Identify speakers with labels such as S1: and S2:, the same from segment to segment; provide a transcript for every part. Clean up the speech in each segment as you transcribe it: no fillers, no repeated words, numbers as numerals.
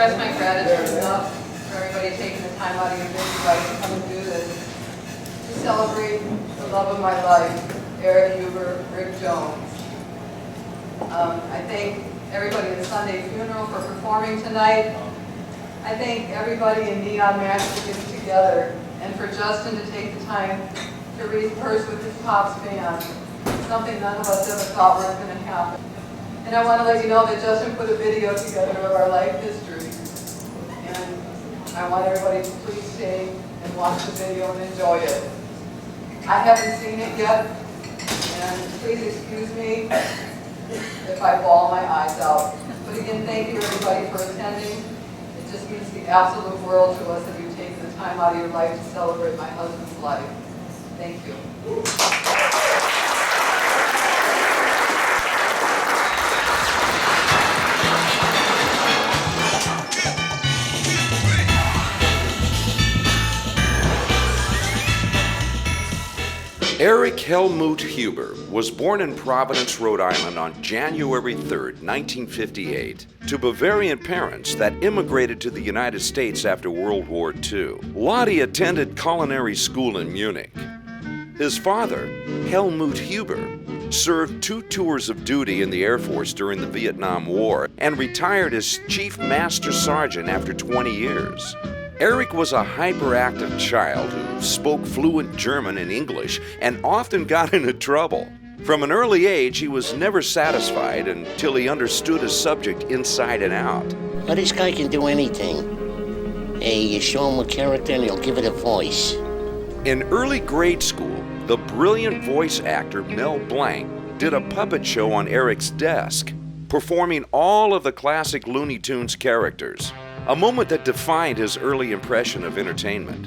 S1: express my gratitude enough for everybody taking the time out of your busy life to come and do this. To celebrate the love of my life, Eric Huber, Rick Jones. I thank everybody at the Sunday funeral for performing tonight. I thank everybody in Neon Max for getting together, and for Justin to take the time to rehearse with his Pops band, something none of us ever thought was going to happen. And I want to let you know that Justin put a video together of our life history, and I want everybody to please stay and watch the video and enjoy it. I haven't seen it yet, and please excuse me if I bawl my eyes out. But again, thank you everybody for attending. It just means the absolute world to us that you've taken the time out of your life to celebrate my husband's life. Thank you.
S2: Eric Helmut Huber was born in Providence, Rhode Island on January 3rd, 1958, to Bavarian parents that immigrated to the United States after World War II. Lottie attended culinary school in Munich. His father, Helmut Huber, served 2 tours of duty in the Air Force during the Vietnam War and retired as Chief Master Sergeant after 20 years. Eric was a hyperactive child who spoke fluent German and English and often got into trouble. From an early age, he was never satisfied until he understood a subject inside and out.
S3: Well, this guy can do anything. Hey, you show him a character and he'll give it a voice.
S2: In early grade school, the brilliant voice actor Mel Blanc did a puppet show on Eric's desk, performing all of the classic Looney Tunes characters. A moment that defined his early impression of entertainment.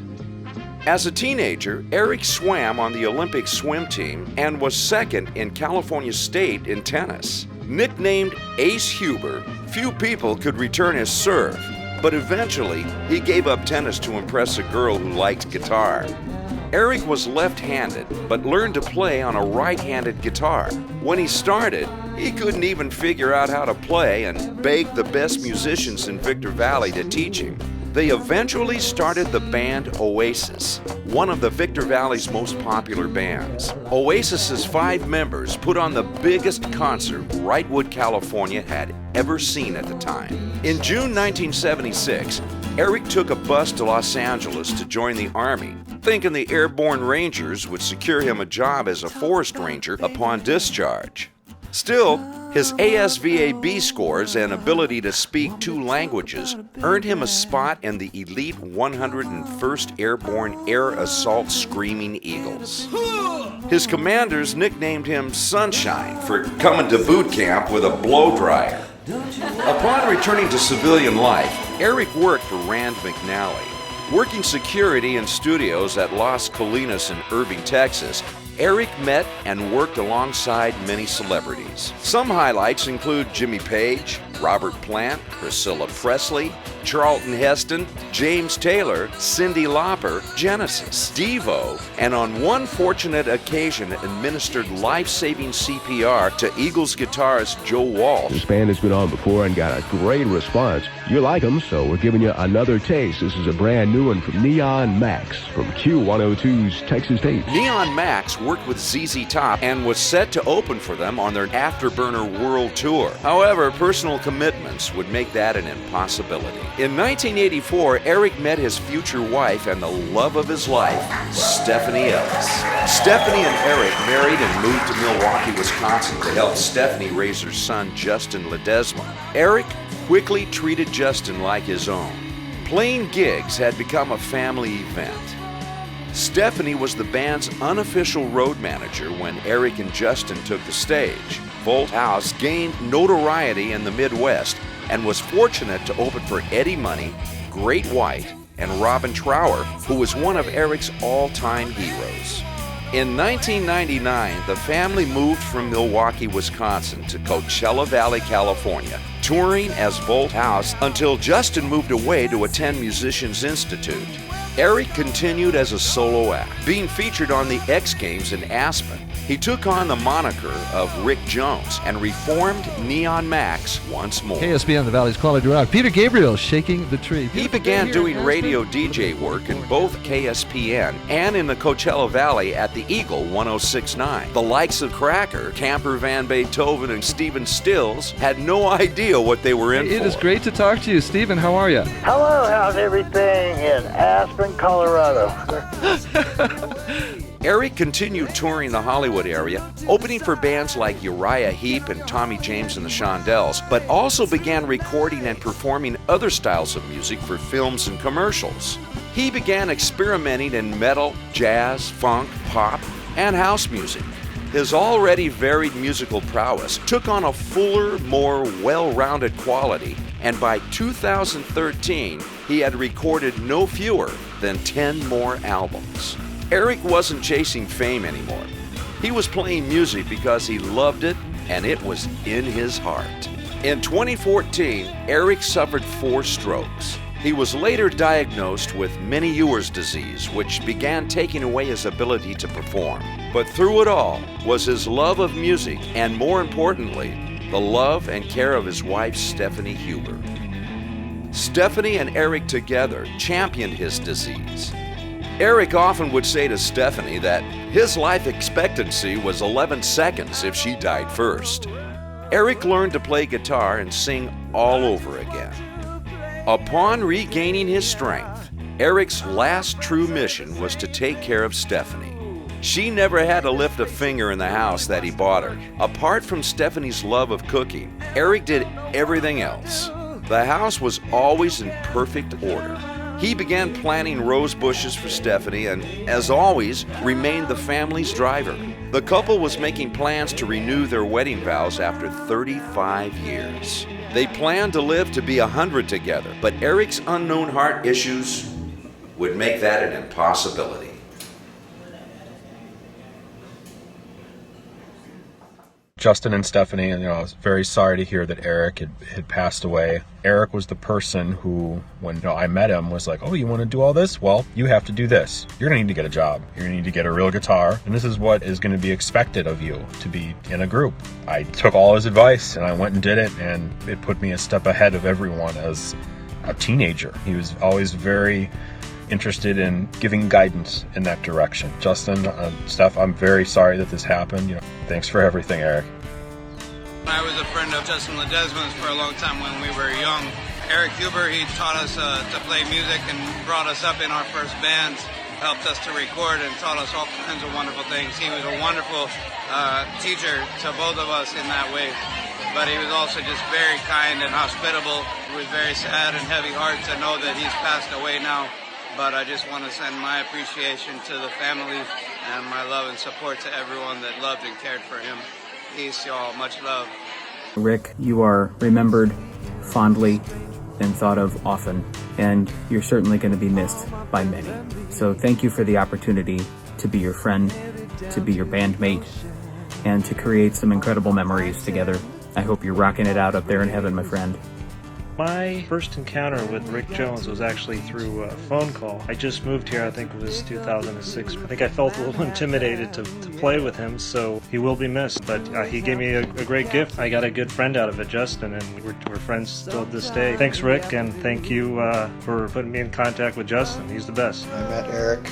S2: As a teenager, Eric swam on the Olympic swim team and was second in California State in tennis. Nicknamed Ace Huber, few people could return his serve, but eventually he gave up tennis to impress a girl who liked guitar. Eric was left-handed, but learned to play on a right-handed guitar. When he started, he couldn't even figure out how to play and begged the best musicians in Victor Valley to teach him. They eventually started the band Oasis, one of the Victor Valley's most popular bands. Oasis's 5 members put on the biggest concert Wrightwood, California had ever seen at the time. In June 1976, Eric took a bus to Los Angeles to join the Army, thinking the Airborne Rangers would secure him a job as a forest ranger upon discharge. Still, his ASVAB scores and ability to speak 2 languages earned him a spot in the elite 101st Airborne Air Assault Screaming Eagles. His commanders nicknamed him Sunshine for coming to boot camp with a blow dryer. Upon returning to civilian life, Eric worked for Rand McNally. Working security in studios at Las Colinas in Irving, Texas, Eric met and worked alongside many celebrities. Some highlights include Jimmy Page, Robert Plant, Priscilla Presley, Charlton Heston, James Taylor, Cyndi Lauper, Genesis, Devo, and on one fortunate occasion administered life-saving CPR to Eagles guitarist Joe Walsh.
S4: This band has been on before and got a great response. You like them, so we're giving you another taste. This is a brand new one from Neon Max from Q102's Texas Tape.
S2: Neon Max worked with ZZ Top and was set to open for them on their Afterburner World Tour. However, personal commitments would make that an impossibility. In 1984, Eric met his future wife and the love of his life, Stephanie Ellis. Stephanie and Eric married and moved to Milwaukee, Wisconsin to help Stephanie raise her son, Justin Ledesma. Eric quickly treated Justin like his own. Playing gigs had become a family event. Stephanie was the band's unofficial road manager when Eric and Justin took the stage. Volt House gained notoriety in the Midwest and was fortunate to open for Eddie Money, Great White, and Robin Trower, who was one of Eric's all-time heroes. In 1999, the family moved from Milwaukee, Wisconsin to Coachella Valley, California, touring as Volt House until Justin moved away to attend Musicians Institute. Eric continued as a solo act, being featured on the X Games in Aspen. He took on the moniker of Rick Jones and reformed Neon Max once more.
S5: KSBN, the Valley's Quality Rock. Peter Gabriel shaking the tree.
S2: He began doing radio DJ work in both KSPN and in the Coachella Valley at the Eagle 106.9. The likes of Cracker, Camper Van Beethoven, and Stephen Stills had no idea what they were in for.
S5: It is great to talk to you, Stephen. How are you?
S6: Hello, how's everything in Aspen, Colorado?
S2: Eric continued touring the Hollywood area, opening for bands like Uriah Heep and Tommy James and the Shondells, but also began recording and performing other styles of music for films and commercials. He began experimenting in metal, jazz, funk, pop, and house music. His already varied musical prowess took on a fuller, more well-rounded quality, and by 2013, he had recorded no fewer than 10 more albums. Eric wasn't chasing fame anymore. He was playing music because he loved it, and it was in his heart. In 2014, Eric suffered 4 strokes. He was later diagnosed with Meniere-Ewer's disease, which began taking away his ability to perform. But through it all was his love of music, and more importantly, the love and care of his wife, Stephanie Huber. Stephanie and Eric together championed his disease. Eric often would say to Stephanie that his life expectancy was 11 seconds if she died first. Eric learned to play guitar and sing all over again. Upon regaining his strength, Eric's last true mission was to take care of Stephanie. She never had to lift a finger in the house that he bought her. Apart from Stephanie's love of cooking, Eric did everything else. The house was always in perfect order. He began planting rose bushes for Stephanie and, as always, remained the family's driver. The couple was making plans to renew their wedding vows after 35 years. They planned to live to be 100 together, but Eric's unknown heart issues would make that an impossibility.
S7: Justin and Stephanie, and I was very sorry to hear that Eric had passed away. Eric was the person who, when I met him, was like, oh, you want to do all this? Well, you have to do this. You're going to need to get a job. You're going to need to get a real guitar, and this is what is going to be expected of you, to be in a group. I took all his advice, and I went and did it, and it put me a step ahead of everyone as a teenager. He was always very interested in giving guidance in that direction. Justin, Steph, I'm very sorry that this happened. Thanks for everything, Eric.
S8: I was a friend of Justin Ledesma's for a long time when we were young. Eric Huber, he taught us to play music and brought us up in our first bands, helped us to record and taught us all kinds of wonderful things. He was a wonderful teacher to both of us in that way. But he was also just very kind and hospitable. It was very sad and heavy heart to know that he's passed away now. But I just want to send my appreciation to the family and my love and support to everyone that loved and cared for him. Peace, y'all. Much love.
S9: Rick, you are remembered fondly and thought of often, and you're certainly going to be missed by many. So thank you for the opportunity to be your friend, to be your bandmate, and to create some incredible memories together. I hope you're rocking it out up there in heaven, my friend.
S10: My first encounter with Rick Jones was actually through a phone call. I just moved here, I think it was 2006. I think I felt a little intimidated to play with him, so he will be missed. But he gave me a great gift. I got a good friend out of it, Justin, and we're friends still to this day. Thanks, Rick, and thank you for putting me in contact with Justin. He's the best.
S11: I met Eric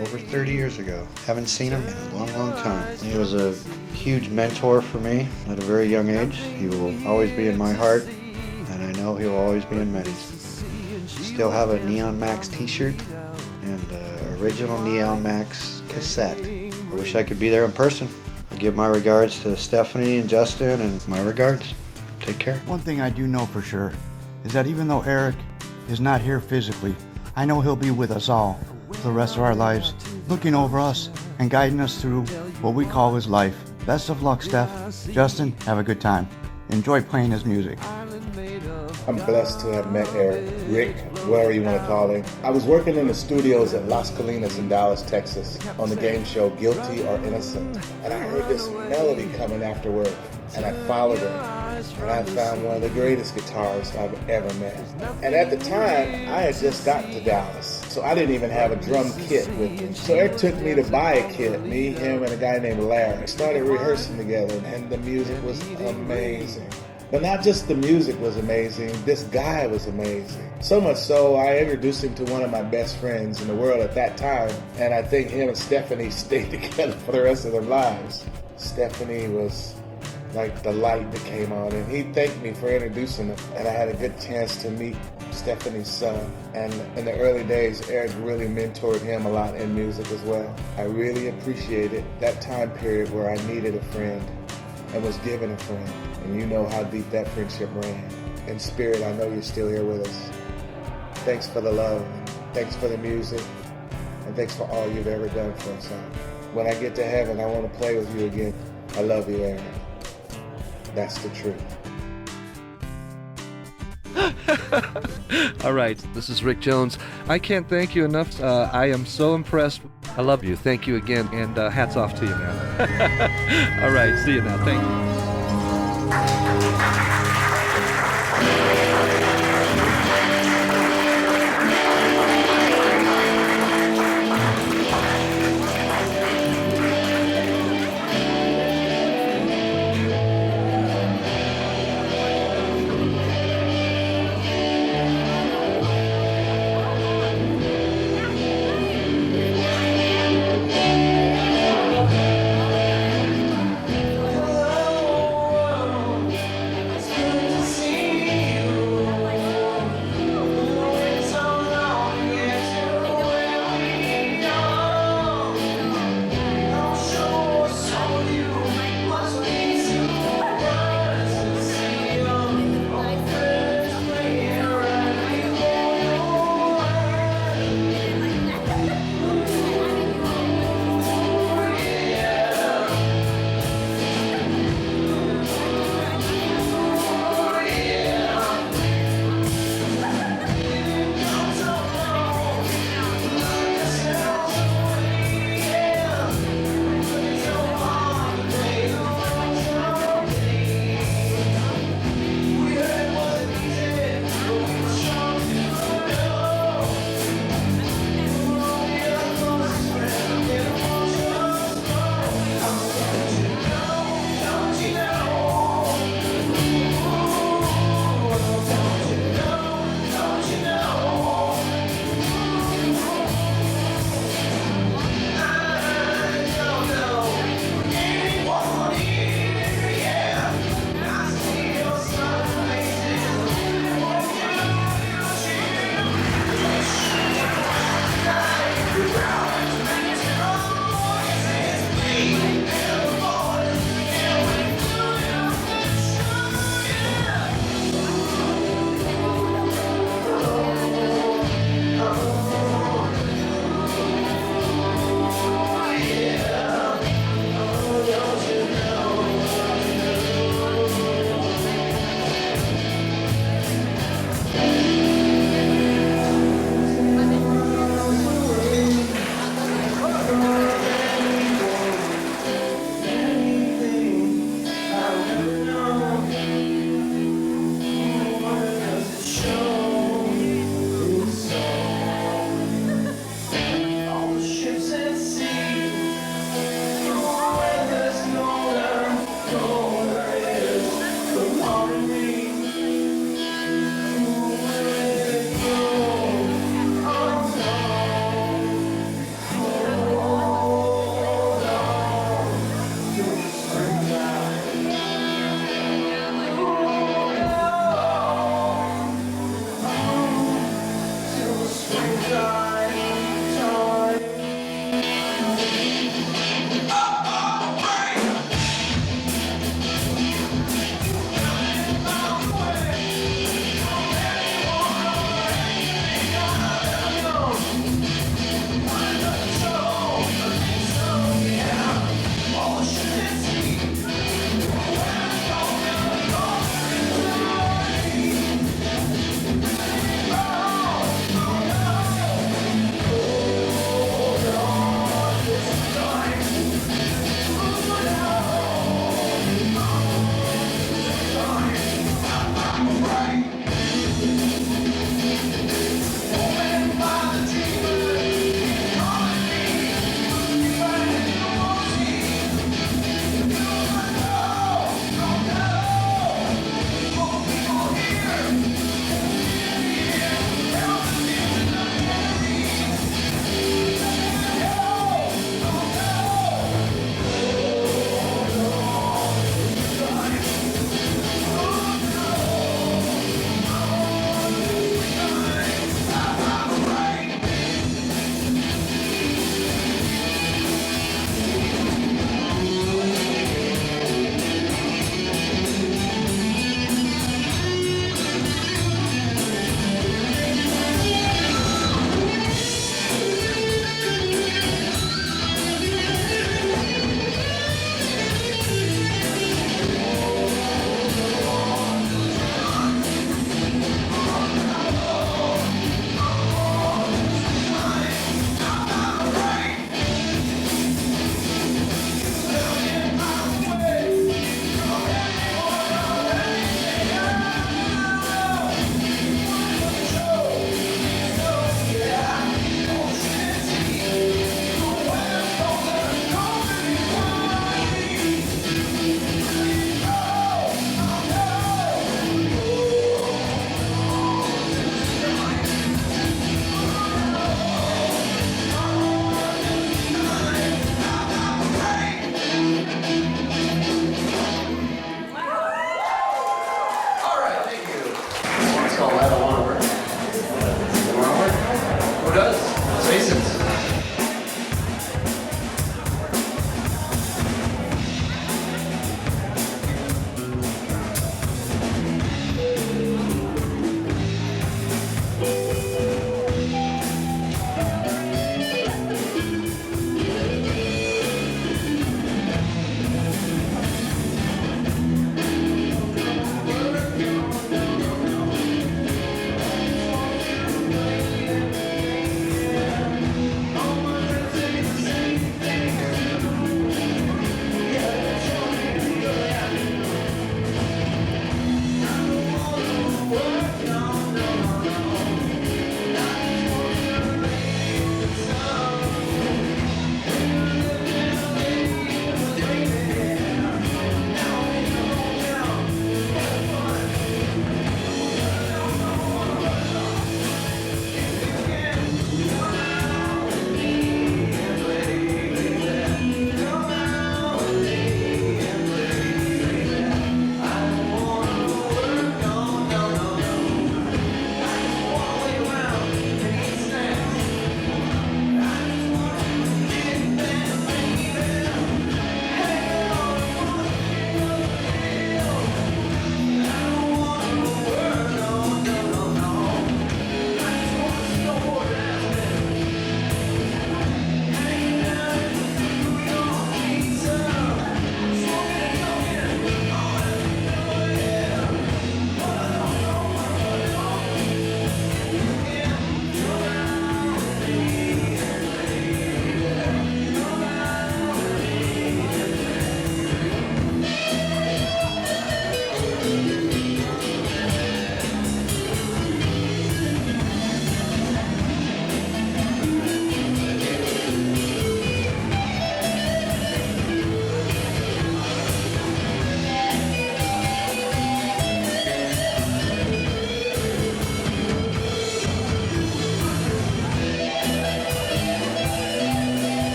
S11: over 30 years ago. Haven't seen him in a long, long time. He was a huge mentor for me at a very young age. He will always be in my heart. And I know he'll always be in Meddy's. Still have a Neon Max t-shirt and an original Neon Max cassette. I wish I could be there in person. I give my regards to Stephanie and Justin, and my regards. Take care.
S12: One thing I do know for sure is that even though Eric is not here physically, I know he'll be with us all for the rest of our lives, looking over us and guiding us through what we call his life. Best of luck, Steph. Justin, have a good time. Enjoy playing his music.
S13: I'm blessed to have met Eric, Rick, whatever you want to call him. I was working in the studios at Las Colinas in Dallas, Texas, on the game show Guilty or Innocent. And I heard this melody coming afterward, and I followed it. and I found one of the greatest guitarists I've ever met. And at the time, I had just gotten to Dallas, so I didn't even have a drum kit with me. So Eric took me to buy a kit, me, him, and a guy named Larry. We started rehearsing together, and the music was amazing. But not just the music was amazing, this guy was amazing. So much so, I introduced him to one of my best friends in the world at that time, and I think him and Stephanie stayed together for the rest of their lives. Stephanie was like the light that came on, and he thanked me for introducing him, and I had a good chance to meet Stephanie's son. And in the early days, Eric really mentored him a lot in music as well. I really appreciated that time period where I needed a friend and was given a friend. And you know how deep that friendship ran. In spirit, I know you're still here with us. Thanks for the love, thanks for the music, and thanks for all you've ever done for us. When I get to heaven, I want to play with you again. I love you, Aaron. That's the truth.
S5: All right, this is Rick Jones. I can't thank you enough. I am so impressed. I love you. Thank you again, and hats off to you, man. All right, see you now. Thank you.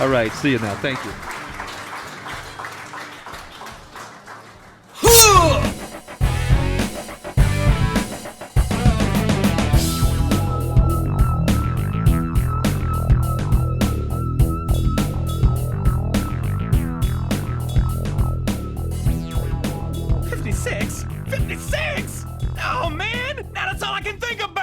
S5: All right, see you now. Thank you.
S14: Oh man, now that's all I can think about.